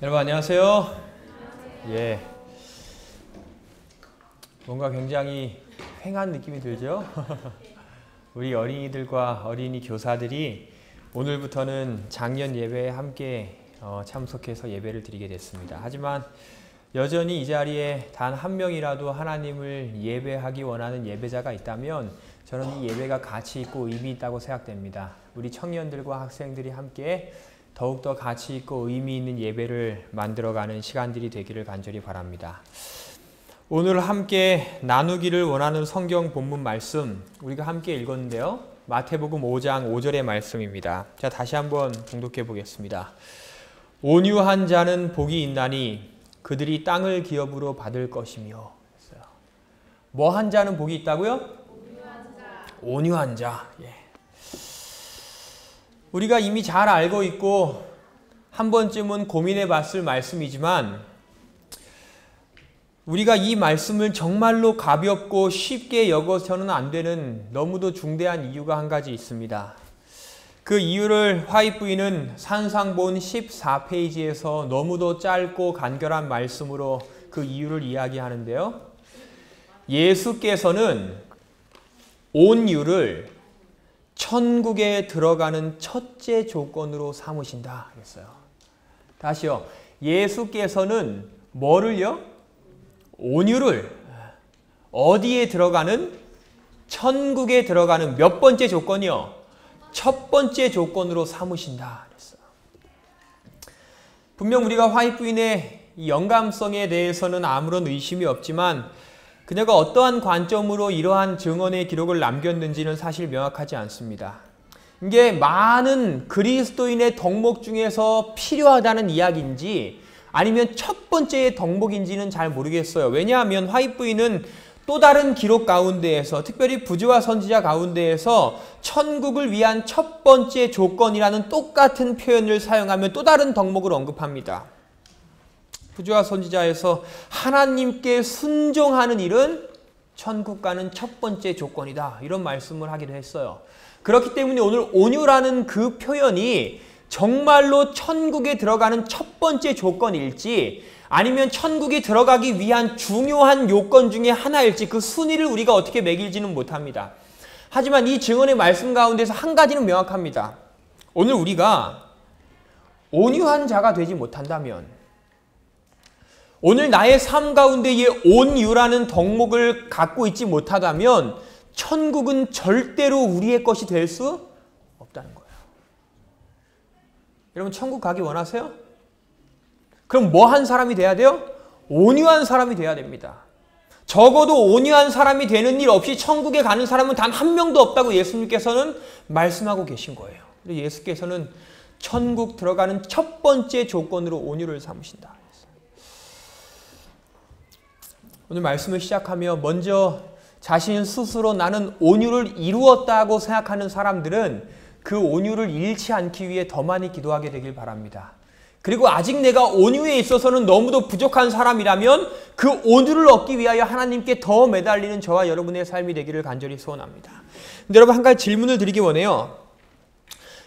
여러분 안녕하세요. 예, 뭔가 굉장히 휑한 느낌이 들죠? 우리 어린이들과 어린이 교사들이 오늘부터는 작년 예배에 함께 참석해서 예배를 드리게 됐습니다. 하지만 여전히 이 자리에 단 한 명이라도 하나님을 예배하기 원하는 예배자가 있다면 저는 이 예배가 가치 있고 의미 있다고 생각됩니다. 우리 청년들과 학생들이 함께 더욱더 가치 있고 의미 있는 예배를 만들어가는 시간들이 되기를 간절히 바랍니다. 오늘 함께 나누기를 원하는 성경 본문 말씀 우리가 함께 읽었는데요. 마태복음 5장 5절의 말씀입니다. 자, 다시 한번 봉독해 보겠습니다. 온유한 자는 복이 있나니 그들이 땅을 기업으로 받을 것이며. 뭐 한 자는 복이 있다고요? 온유한 자. 예. 우리가 이미 잘 알고 있고 한 번쯤은 고민해 봤을 말씀이지만 우리가 이 말씀을 정말로 가볍고 쉽게 여겨서는 안 되는 너무도 중대한 이유가 한 가지 있습니다. 그 이유를 화이트 부인은 산상본 14페이지에서 너무도 짧고 간결한 말씀으로 그 이유를 이야기하는데요. 예수께서는 온유를 천국에 들어가는 첫째 조건으로 삼으신다 그랬어요. 다시요. 예수께서는 뭐를요? 온유를 어디에 들어가는? 천국에 들어가는 몇 번째 조건이요? 첫 번째 조건으로 삼으신다 그랬어요. 분명 우리가 화이트 부인의 영감성에 대해서는 아무런 의심이 없지만 그녀가 어떠한 관점으로 이러한 증언의 기록을 남겼는지는 사실 명확하지 않습니다. 이게 많은 그리스도인의 덕목 중에서 필요하다는 이야기인지 아니면 첫 번째의 덕목인지는 잘 모르겠어요. 왜냐하면 화이트 부인은 또 다른 기록 가운데에서 특별히 부지와 선지자 가운데에서 천국을 위한 첫 번째 조건이라는 똑같은 표현을 사용하며 또 다른 덕목을 언급합니다. 부지와 선지자에서 하나님께 순종하는 일은 천국 가는 첫 번째 조건이다. 이런 말씀을 하기도 했어요. 그렇기 때문에 오늘 온유라는 그 표현이 정말로 천국에 들어가는 첫 번째 조건일지 아니면 천국에 들어가기 위한 중요한 요건 중에 하나일지 그 순위를 우리가 어떻게 매길지는 못합니다. 하지만 이 증언의 말씀 가운데서 한 가지는 명확합니다. 오늘 우리가 온유한 자가 되지 못한다면 오늘 나의 삶 가운데에 온유라는 덕목을 갖고 있지 못하다면 천국은 절대로 우리의 것이 될 수 없다는 거예요. 여러분 천국 가기 원하세요? 그럼 뭐 한 사람이 돼야 돼요? 온유한 사람이 돼야 됩니다. 적어도 온유한 사람이 되는 일 없이 천국에 가는 사람은 단 한 명도 없다고 예수님께서는 말씀하고 계신 거예요. 예수께서는 천국 들어가는 첫 번째 조건으로 온유를 삼으신다. 오늘 말씀을 시작하며 먼저 자신 스스로 나는 온유를 이루었다고 생각하는 사람들은 그 온유를 잃지 않기 위해 더 많이 기도하게 되길 바랍니다. 그리고 아직 내가 온유에 있어서는 너무도 부족한 사람이라면 그 온유를 얻기 위하여 하나님께 더 매달리는 저와 여러분의 삶이 되기를 간절히 소원합니다. 근데 여러분 한 가지 질문을 드리기 원해요.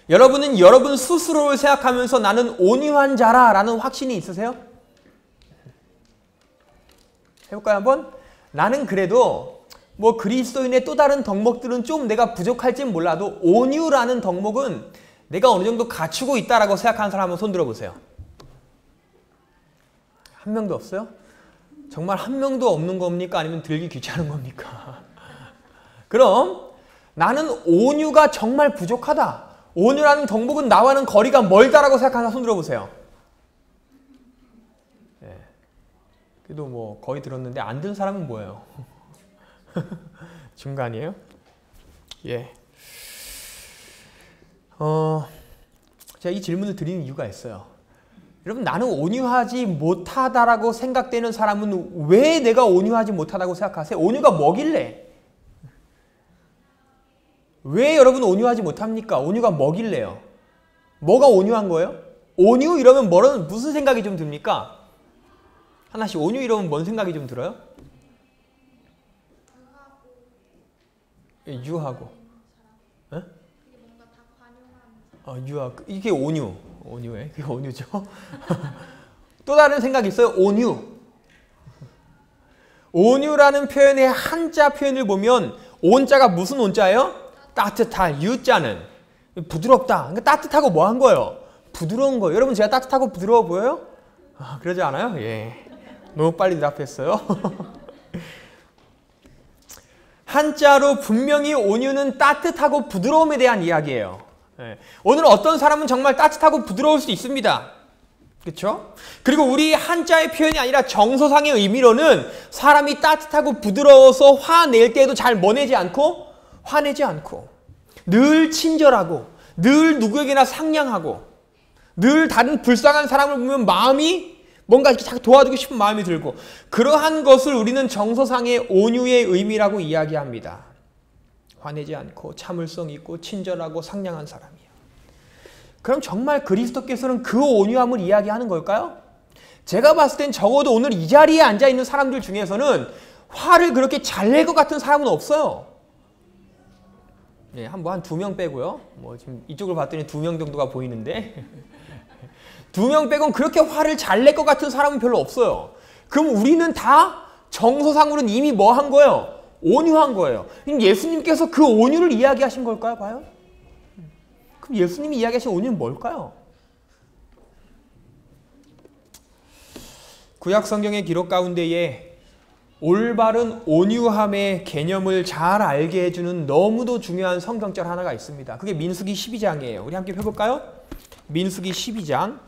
여러분은 여러분 스스로를 생각하면서 나는 온유한 자라라는 확신이 있으세요? 해볼까요 한번? 나는 그래도 뭐 그리스도인의 또 다른 덕목들은 좀 내가 부족할진 몰라도 온유라는 덕목은 내가 어느 정도 갖추고 있다라고 생각하는 사람 한번 손 들어보세요. 한 명도 없어요? 정말 한 명도 없는 겁니까? 아니면 들기 귀찮은 겁니까? 그럼 나는 온유가 정말 부족하다. 온유라는 덕목은 나와는 거리가 멀다라고 생각하는 사람 손 들어보세요. 그래도 뭐 거의 들었는데 안 든 사람은 뭐예요? 중간이에요? 예. 제가 이 질문을 드리는 이유가 있어요. 여러분 나는 온유하지 못하다라고 생각되는 사람은 왜 내가 온유하지 못하다고 생각하세요? 온유가 뭐길래? 왜 여러분 온유하지 못합니까? 온유가 뭐길래요? 뭐가 온유한 거예요? 온유 이러면 무슨 생각이 좀 듭니까? 하나씩 온유 이러면 뭔 생각이 좀 들어요? 유하고. 에? 유하. 이게 온유에. 그게 온유죠. 또 다른 생각이 있어요. 온유. 온유라는 표현의 한자 표현을 보면 온자가 무슨 온자예요? 따뜻할, 유자는 부드럽다. 그러니까 따뜻하고 뭐 한 거예요? 부드러운 거예요. 여러분 제가 따뜻하고 부드러워 보여요? 그러지 않아요? 예. 너무 빨리 대답했어요. 한자로 분명히 온유는 따뜻하고 부드러움에 대한 이야기예요. 예. 오늘 어떤 사람은 정말 따뜻하고 부드러울 수 있습니다. 그렇죠? 그리고 우리 한자의 표현이 아니라 정서상의 의미로는 사람이 따뜻하고 부드러워서 화낼 때도 잘 뭐내지 않고 화내지 않고 늘 친절하고 늘 누구에게나 상냥하고 늘 다른 불쌍한 사람을 보면 마음이 뭔가 이렇게 자꾸 도와주고 싶은 마음이 들고 그러한 것을 우리는 정서상의 온유의 의미라고 이야기합니다. 화내지 않고 참을성 있고 친절하고 상냥한 사람이요. 그럼 정말 그리스도께서는 그 온유함을 이야기하는 걸까요? 제가 봤을 땐 적어도 오늘 이 자리에 앉아있는 사람들 중에서는 화를 그렇게 잘 낼 것 같은 사람은 없어요. 네, 한 2명 빼고요. 지금 이쪽을 봤더니 2명 정도가 보이는데 2명 빼고는 그렇게 화를 잘 낼 것 같은 사람은 별로 없어요. 그럼 우리는 다 정서상으로는 이미 뭐 한 거예요? 온유한 거예요. 예수님께서 그 온유를 이야기하신 걸까요? 과연? 그럼 예수님이 이야기하신 온유는 뭘까요? 구약 성경의 기록 가운데에 올바른 온유함의 개념을 잘 알게 해주는 너무도 중요한 성경절 하나가 있습니다. 그게 민수기 12장이에요. 우리 함께 펴볼까요? 민수기 12장.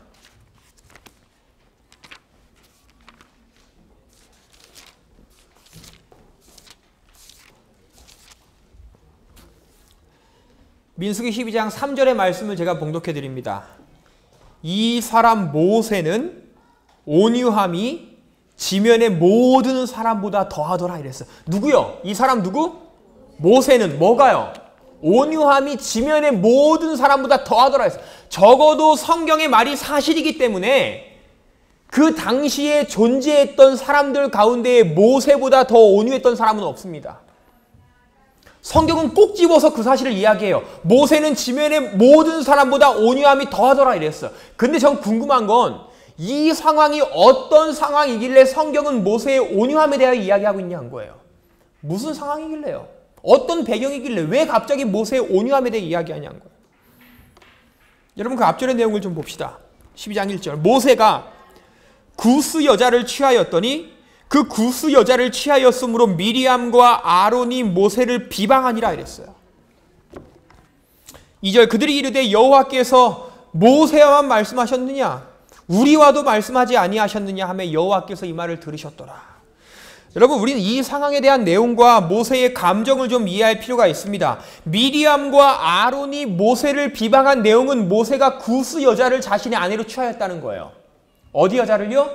민수기 12장 3절의 말씀을 제가 봉독해 드립니다. 이 사람 모세는 온유함이 지면의 모든 사람보다 더하더라 이랬어요. 누구요? 이 사람 누구? 모세는 뭐가요? 온유함이 지면의 모든 사람보다 더하더라 했어요. 적어도 성경의 말이 사실이기 때문에 그 당시에 존재했던 사람들 가운데 모세보다 더 온유했던 사람은 없습니다. 성경은 꼭 집어서 그 사실을 이야기해요. 모세는 지면의 모든 사람보다 온유함이 더하더라 이랬어요. 근데 전 궁금한 건 이 상황이 어떤 상황이길래 성경은 모세의 온유함에 대하여 이야기하고 있냐는 거예요. 무슨 상황이길래요? 어떤 배경이길래 왜 갑자기 모세의 온유함에 대해 이야기하냐는 거예요. 여러분 그 앞절의 내용을 좀 봅시다. 12장 1절 모세가 구스 여자를 취하였더니 그 구스 여자를 취하였으므로 미리암과 아론이 모세를 비방하니라 이랬어요. 2절 그들이 이르되 여호와께서 모세와만 말씀하셨느냐 우리와도 말씀하지 아니하셨느냐 하며 여호와께서 이 말을 들으셨더라. 여러분 우리는 이 상황에 대한 내용과 모세의 감정을 좀 이해할 필요가 있습니다. 미리암과 아론이 모세를 비방한 내용은 모세가 구스 여자를 자신의 아내로 취하였다는 거예요. 어디 여자를요?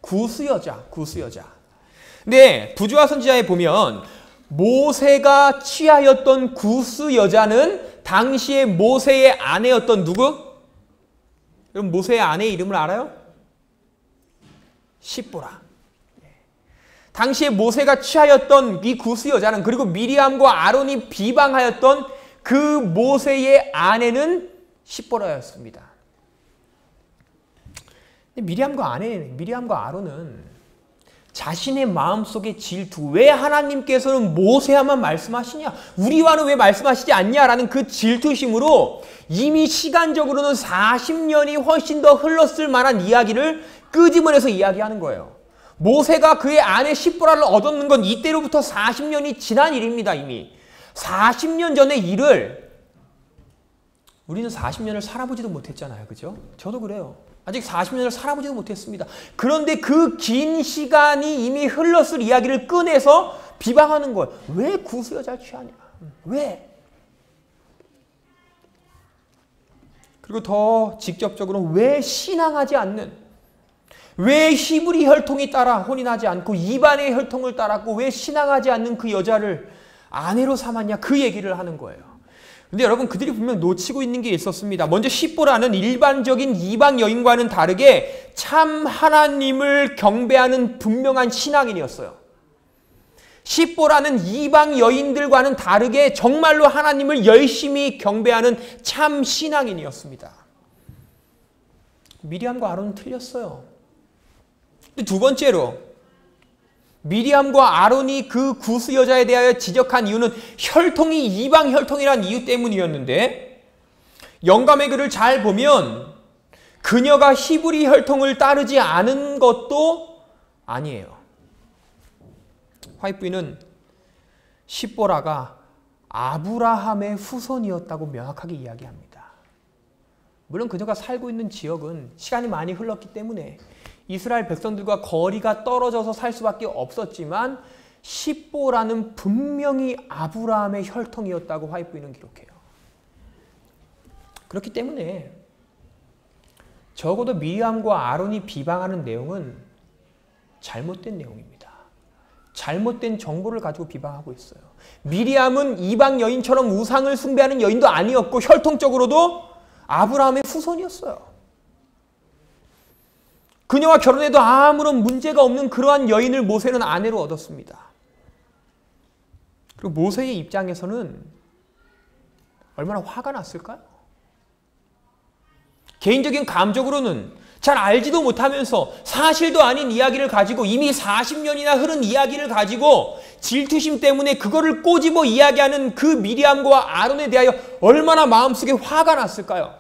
구스 여자. 근데 부조화 선지자에 보면 모세가 취하였던 구스 여자는 당시에 모세의 아내였던 누구? 여러분 모세의 아내의 이름을 알아요? 십보라. 당시에 모세가 취하였던 이 구스 여자는 그리고 미리암과 아론이 비방하였던 그 모세의 아내는 십보라였습니다. 미리암과 아론은 자신의 마음속의 질투, 왜 하나님께서는 모세와만 말씀하시냐? 우리와는 왜 말씀하시지 않냐라는 그 질투심으로 이미 시간적으로는 40년이 훨씬 더 흘렀을 만한 이야기를 끄집어내서 이야기하는 거예요. 모세가 그의 아내 십보라를 얻었는 건 이때로부터 40년이 지난 일입니다. 이미 40년 전의 일을 우리는 40년을 살아보지도 못했잖아요. 그죠? 저도 그래요. 아직 40년을 살아보지도 못했습니다. 그런데 그 긴 시간이 이미 흘렀을 이야기를 꺼내서 비방하는 거예요. 왜 구스 여자를 취하냐? 왜? 그리고 더 직접적으로 왜 신앙하지 않는, 왜 히브리 혈통이 따라 혼인하지 않고 이반의 혈통을 따랐고 왜 신앙하지 않는 그 여자를 아내로 삼았냐? 그 얘기를 하는 거예요. 근데 여러분 그들이 분명 놓치고 있는 게 있었습니다. 먼저 십보라는 일반적인 이방 여인과는 다르게 참 하나님을 경배하는 분명한 신앙인이었어요. 십보라는 이방 여인들과는 다르게 정말로 하나님을 열심히 경배하는 참 신앙인이었습니다. 미리암과 아론은 틀렸어요. 두 번째로 미리암과 아론이 그 구스 여자에 대하여 지적한 이유는 혈통이 이방 혈통이란 이유 때문이었는데, 영감의 글을 잘 보면 그녀가 히브리 혈통을 따르지 않은 것도 아니에요. 화이트부인은 십보라가 아브라함의 후손이었다고 명확하게 이야기합니다. 물론 그녀가 살고 있는 지역은 시간이 많이 흘렀기 때문에 이스라엘 백성들과 거리가 떨어져서 살 수밖에 없었지만 십보라는 분명히 아브라함의 혈통이었다고 화이트부인은 기록해요. 그렇기 때문에 적어도 미리암과 아론이 비방하는 내용은 잘못된 내용입니다. 잘못된 정보를 가지고 비방하고 있어요. 미리암은 이방 여인처럼 우상을 숭배하는 여인도 아니었고 혈통적으로도 아브라함의 후손이었어요. 그녀와 결혼해도 아무런 문제가 없는 그러한 여인을 모세는 아내로 얻었습니다. 그리고 모세의 입장에서는 얼마나 화가 났을까요? 개인적인 감정으로는 잘 알지도 못하면서 사실도 아닌 이야기를 가지고 이미 40년이나 흐른 이야기를 가지고 질투심 때문에 그거를 꼬집어 이야기하는 그 미리암과 아론에 대하여 얼마나 마음속에 화가 났을까요?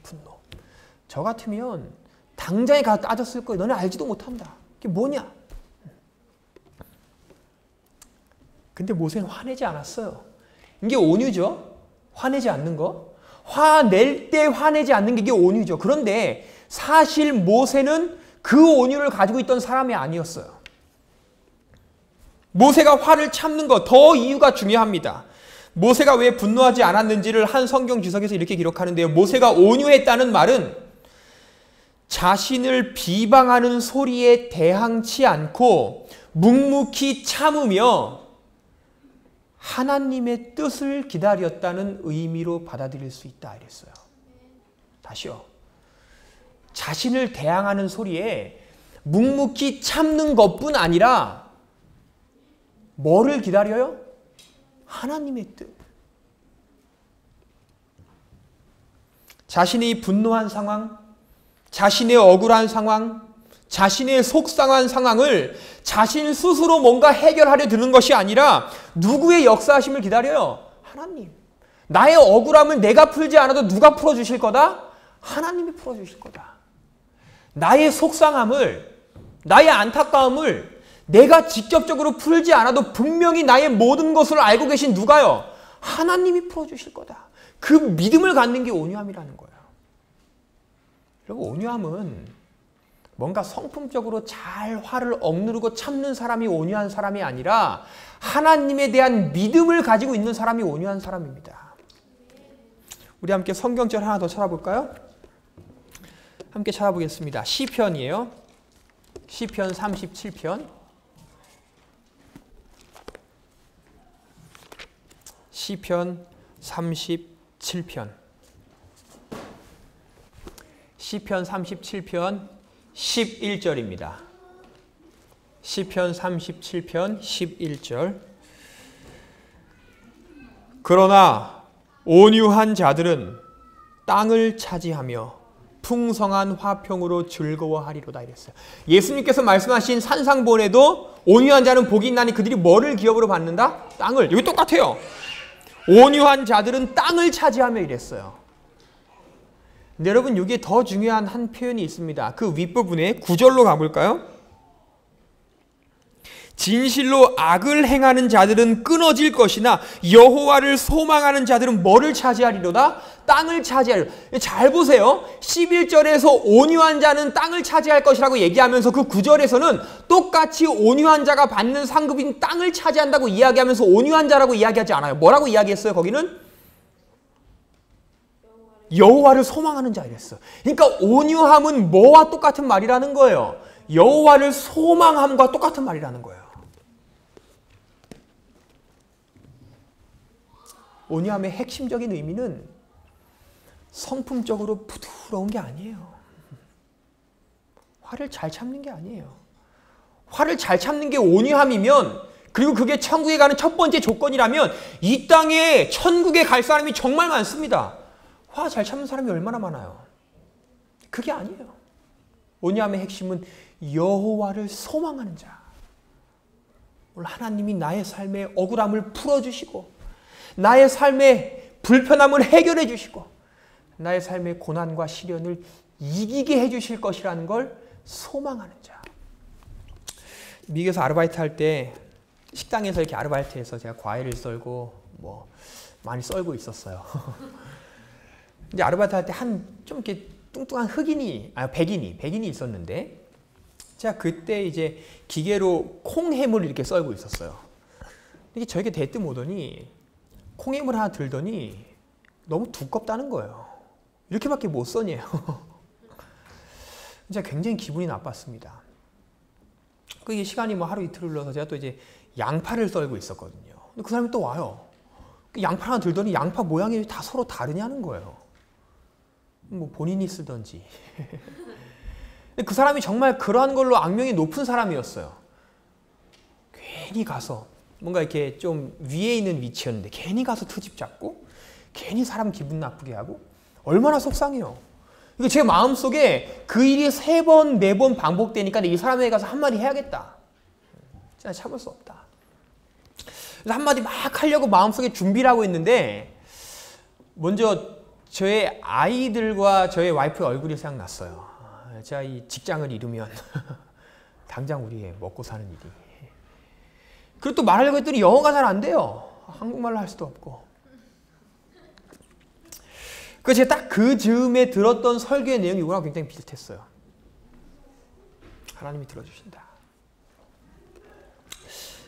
분노. 저 같으면 당장에 가서 따졌을 거예요. 너네 알지도 못한다. 이게 뭐냐? 근데 모세는 화내지 않았어요. 이게 온유죠? 화내지 않는 거. 화낼 때 화내지 않는 게 이게 온유죠. 그런데 사실 모세는 그 온유를 가지고 있던 사람이 아니었어요. 모세가 화를 참는 것, 더 이유가 중요합니다. 모세가 왜 분노하지 않았는지를 한 성경 지석에서 이렇게 기록하는데요. 모세가 온유했다는 말은 자신을 비방하는 소리에 대항치 않고 묵묵히 참으며 하나님의 뜻을 기다렸다는 의미로 받아들일 수 있다 이랬어요. 다시요. 자신을 대항하는 소리에 묵묵히 참는 것뿐 아니라 뭐를 기다려요? 하나님의 뜻. 자신이 분노한 상황, 자신의 억울한 상황, 자신의 속상한 상황을 자신 스스로 뭔가 해결하려 드는 것이 아니라 누구의 역사하심을 기다려요? 하나님. 나의 억울함을 내가 풀지 않아도 누가 풀어주실 거다? 하나님이 풀어주실 거다. 나의 속상함을, 나의 안타까움을 내가 직접적으로 풀지 않아도 분명히 나의 모든 것을 알고 계신 누가요? 하나님이 풀어주실 거다. 그 믿음을 갖는 게 온유함이라는 거예요. 여러분, 온유함은 뭔가 성품적으로 잘 화를 억누르고 참는 사람이 온유한 사람이 아니라 하나님에 대한 믿음을 가지고 있는 사람이 온유한 사람입니다. 우리 함께 성경절 하나 더 찾아볼까요? 함께 찾아보겠습니다. 시편이에요. 시편 37편. 시편 37편. 시편 37편 11절입니다. 시편 37편 11절. 그러나 온유한 자들은 땅을 차지하며 풍성한 화평으로 즐거워하리로다 이랬어요. 예수님께서 말씀하신 산상본에도 온유한 자는 복이 있나니 그들이 뭐를 기업으로 받는다? 땅을. 여기 똑같아요. 온유한 자들은 땅을 차지하며 이랬어요. 근데 여러분, 여기에 더 중요한 한 표현이 있습니다. 그 윗부분에 9절로 가볼까요? 진실로 악을 행하는 자들은 끊어질 것이나 여호와를 소망하는 자들은 뭐를 차지하리로다? 땅을 차지하리로다. 잘 보세요. 11절에서 온유한 자는 땅을 차지할 것이라고 얘기하면서 그 9절에서는 똑같이 온유한 자가 받는 상급인 땅을 차지한다고 이야기하면서 온유한 자라고 이야기하지 않아요. 뭐라고 이야기했어요? 거기는? 여호와를 소망하는 자 이랬어. 그러니까 온유함은 뭐와 똑같은 말이라는 거예요? 여호와를 소망함과 똑같은 말이라는 거예요. 온유함의 핵심적인 의미는 성품적으로 부드러운 게 아니에요. 화를 잘 참는 게 아니에요. 화를 잘 참는 게 온유함이면, 그리고 그게 천국에 가는 첫 번째 조건이라면 이 땅에 천국에 갈 사람이 정말 많습니다. 화 잘 참는 사람이 얼마나 많아요? 그게 아니에요. 온유함의 핵심은 여호와를 소망하는 자. 오늘 하나님이 나의 삶의 억울함을 풀어주시고 나의 삶의 불편함을 해결해 주시고 나의 삶의 고난과 시련을 이기게 해주실 것이라는 걸 소망하는 자. 미국에서 아르바이트 할 때 식당에서 이렇게 아르바이트해서 제가 과일을 썰고 뭐 많이 썰고 있었어요. 이제 아르바이트 할 때 좀 이렇게 뚱뚱한 백인이 있었는데 제가 그때 이제 기계로 콩햄을 이렇게 썰고 있었어요. 이게 저에게 대뜸 오더니 콩햄을 하나 들더니 너무 두껍다는 거예요. 이렇게밖에 못 써내요. 제가 굉장히 기분이 나빴습니다. 그 시간이 뭐 하루 이틀 흘러서 제가 또 이제 양파를 썰고 있었거든요. 근데 그 사람이 또 와요. 양파 하나 들더니 양파 모양이 다 서로 다르냐는 거예요. 뭐 본인이 쓰던지. 근데 그 사람이 정말 그러한 걸로 악명이 높은 사람이었어요. 괜히 가서 뭔가 이렇게 좀 위에 있는 위치였는데 괜히 가서 트집 잡고 괜히 사람 기분 나쁘게 하고 얼마나 속상해요. 이거 제 마음속에 그 일이 3번, 4번 반복되니까 이 사람에게 가서 한마디 해야겠다. 진짜 참을 수 없다. 그래서 한마디 막 하려고 마음속에 준비를 하고 있는데 먼저 저의 아이들과 저의 와이프의 얼굴이 생각났어요. 제가 이 직장을 잃으면 당장 우리의 먹고 사는 일이. 그리고 또 말하려고 했더니 영어가 잘 안 돼요. 한국말로 할 수도 없고. 그래서 제가 딱 그 즈음에 들었던 설교의 내용이 이거랑 굉장히 비슷했어요. 하나님이 들어주신다.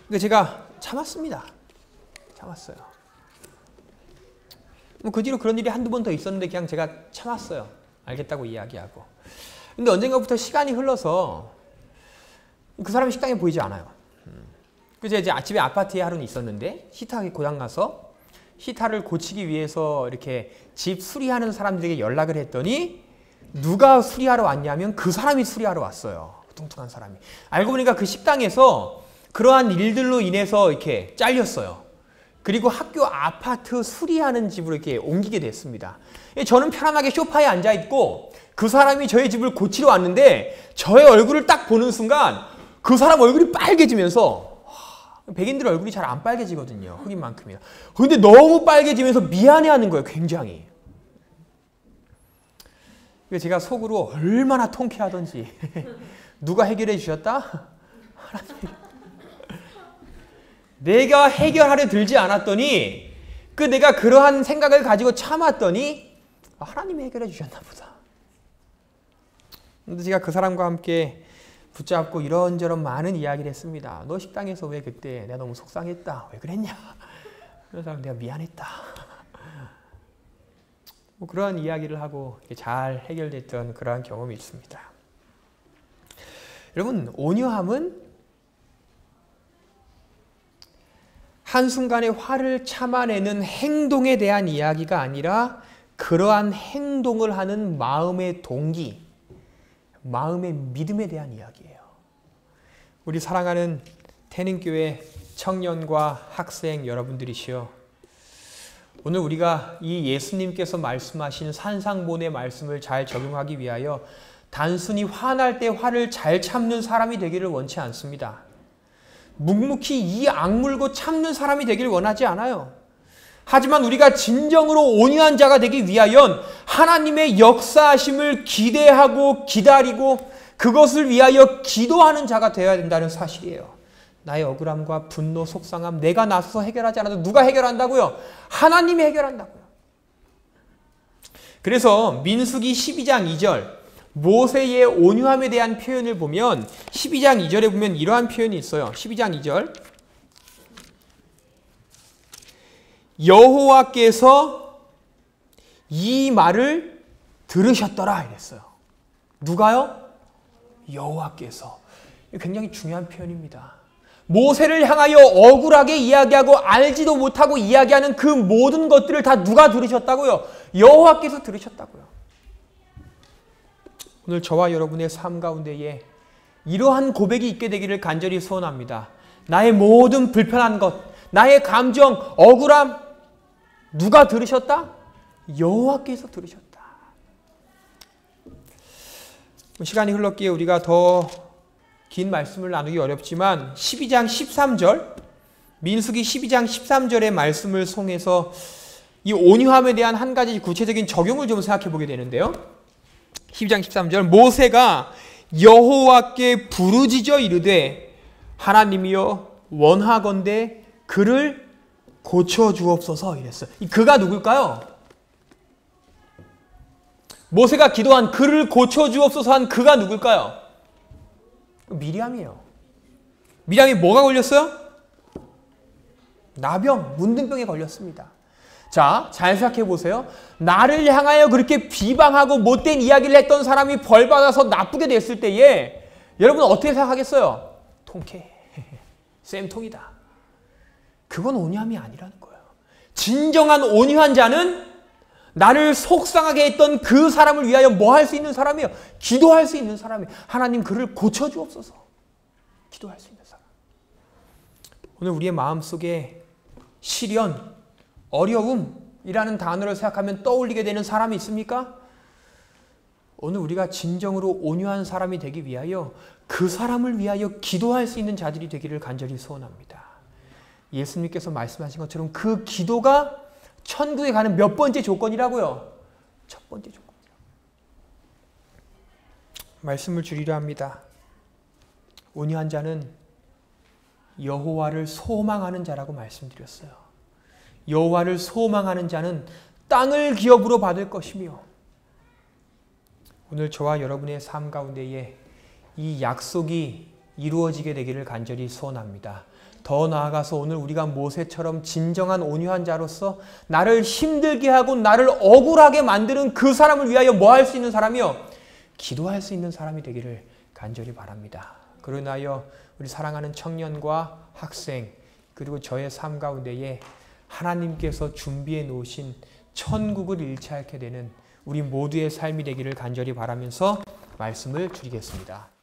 그러니까 제가 참았습니다. 참았어요. 뭐 그 뒤로 그런 일이 한두 번 더 있었는데 그냥 제가 참았어요. 알겠다고 이야기하고. 근데 언젠가부터 시간이 흘러서 그 사람이 식당에 보이지 않아요. 그래서 이제 집에 아파트에 하루는 있었는데 히터가 고장나서 히터를 고치기 위해서 이렇게 집 수리하는 사람들에게 연락을 했더니 누가 수리하러 왔냐면 그 사람이 수리하러 왔어요. 뚱뚱한 사람이. 알고 보니까 그 식당에서 그러한 일들로 인해서 이렇게 잘렸어요. 그리고 학교 아파트 수리하는 집으로 이렇게 옮기게 됐습니다. 저는 편안하게 소파에 앉아 있고 그 사람이 저희 집을 고치러 왔는데 저의 얼굴을 딱 보는 순간 그 사람 얼굴이 빨개지면서 백인들 얼굴이 잘 안 빨개지거든요. 흑인만큼이나. 근데 너무 빨개지면서 미안해하는 거예요. 굉장히. 제가 속으로 얼마나 통쾌하던지. 누가 해결해 주셨다? 하나님. 내가 해결하려 들지 않았더니 내가 그러한 생각을 가지고 참았더니 하나님이 해결해 주셨나 보다. 근데 제가 그 사람과 함께 붙잡고 이런저런 많은 이야기를 했습니다. 너 식당에서 왜 그때 내가 너무 속상했다. 왜 그랬냐. 그래서 내가 미안했다. 뭐 그러한 이야기를 하고 잘 해결됐던 그러한 경험이 있습니다. 여러분, 온유함은 한순간에 화를 참아내는 행동에 대한 이야기가 아니라 그러한 행동을 하는 마음의 동기, 마음의 믿음에 대한 이야기예요. 우리 사랑하는 태능교회 청년과 학생 여러분들이시여, 오늘 우리가 이 예수님께서 말씀하신 산상본의 말씀을 잘 적용하기 위하여 단순히 화날 때 화를 잘 참는 사람이 되기를 원치 않습니다. 묵묵히 이 악물고 참는 사람이 되길 원하지 않아요. 하지만 우리가 진정으로 온유한 자가 되기 위하여 하나님의 역사하심을 기대하고 기다리고 그것을 위하여 기도하는 자가 되어야 된다는 사실이에요. 나의 억울함과 분노, 속상함 내가 나서서 해결하지 않아도 누가 해결한다고요? 하나님이 해결한다고요. 그래서 민수기 12장 2절 모세의 온유함에 대한 표현을 보면 12장 2절에 보면 이러한 표현이 있어요. 12장 2절 여호와께서 이 말을 들으셨더라 이랬어요. 누가요? 여호와께서. 굉장히 중요한 표현입니다. 모세를 향하여 억울하게 이야기하고 알지도 못하고 이야기하는 그 모든 것들을 다 누가 들으셨다고요? 여호와께서 들으셨다고요. 오늘 저와 여러분의 삶 가운데에 이러한 고백이 있게 되기를 간절히 소원합니다. 나의 모든 불편한 것, 나의 감정, 억울함 누가 들으셨다? 여호와께서 들으셨다. 시간이 흘렀기에 우리가 더 긴 말씀을 나누기 어렵지만 12장 13절, 민수기 12장 13절의 말씀을 통해서 이 온유함에 대한 한 가지 구체적인 적용을 좀 생각해 보게 되는데요. 12장 13절, 모세가 여호와께 부르짖어 이르되 하나님이여 원하건대 그를 고쳐 주옵소서 이랬어요. 이 그가 누굴까요? 모세가 기도한 그를 고쳐 주옵소서 한 그가 누굴까요? 미리암이에요. 미리암이 뭐가 걸렸어요? 나병, 문둥병에 걸렸습니다. 자, 잘 생각해 보세요. 나를 향하여 그렇게 비방하고 못된 이야기를 했던 사람이 벌받아서 나쁘게 됐을 때에 여러분 어떻게 생각하겠어요? 통쾌해. 쌤통이다. 그건 온유함이 아니라는 거예요. 진정한 온유한 자는 나를 속상하게 했던 그 사람을 위하여 뭐 할 수 있는 사람이에요? 기도할 수 있는 사람이에요. 하나님 그를 고쳐주옵소서. 기도할 수 있는 사람. 오늘 우리의 마음속에 시련, 어려움이라는 단어를 생각하면 떠올리게 되는 사람이 있습니까? 오늘 우리가 진정으로 온유한 사람이 되기 위하여 그 사람을 위하여 기도할 수 있는 자들이 되기를 간절히 소원합니다. 예수님께서 말씀하신 것처럼 그 기도가 천국에 가는 몇 번째 조건이라고요? 첫 번째 조건이라고. 말씀을 줄이려 합니다. 온유한 자는 여호와를 소망하는 자라고 말씀드렸어요. 여호와를 소망하는 자는 땅을 기업으로 받을 것이며 오늘 저와 여러분의 삶 가운데에 이 약속이 이루어지게 되기를 간절히 소원합니다. 더 나아가서 오늘 우리가 모세처럼 진정한 온유한 자로서 나를 힘들게 하고 나를 억울하게 만드는 그 사람을 위하여 뭐 할 수 있는 사람이요? 기도할 수 있는 사람이 되기를 간절히 바랍니다. 그로 인하여 우리 사랑하는 청년과 학생 그리고 저의 삶 가운데에 하나님께서 준비해 놓으신 천국을 잃지 않게 되는 우리 모두의 삶이 되기를 간절히 바라면서 말씀을 드리겠습니다.